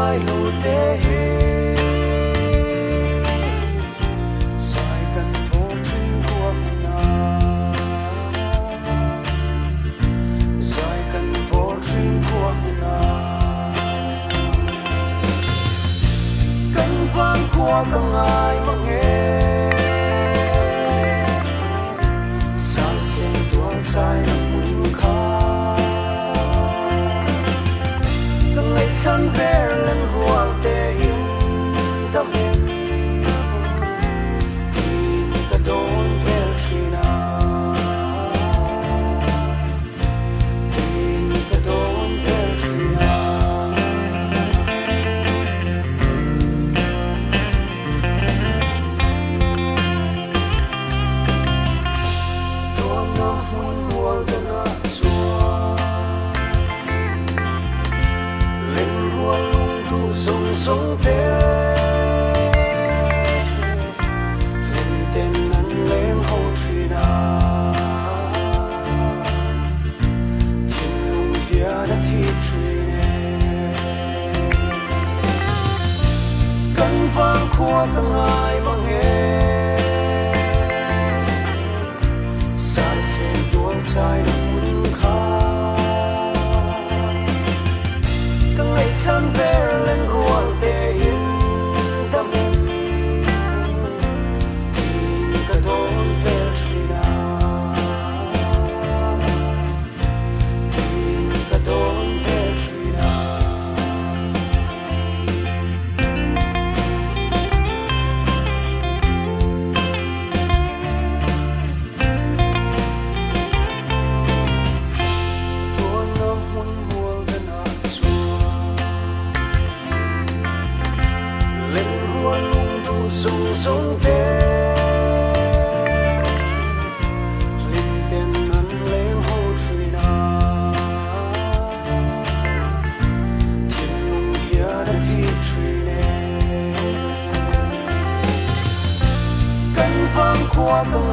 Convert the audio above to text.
ai lâu tế sai cần vô chuyên của mình sai cần vô chuyên của mình cần vang của càng ai mà nghe sai sẽ tuôn sai chân về lên ruộng để yên tâm yên tin cả đồn về china tin cả đồn về china cho năm muôn mùa từng ngã sống tế lên tên nắn lên hậu truy na thiên lùng hia đã thi truy nè cân vang khua càng ai mang nghe sai sẽ tuôn trái nằm muốn khá càng ngày chân về lên ruộng để yên tâm yên tin cả đồn về china tin cả đồn về china chúa nó muốn mua cái nào sung sung tế linh tên nắn lên hậu truy na thiên lùng hia đã thi truy nè cánh vang khua càng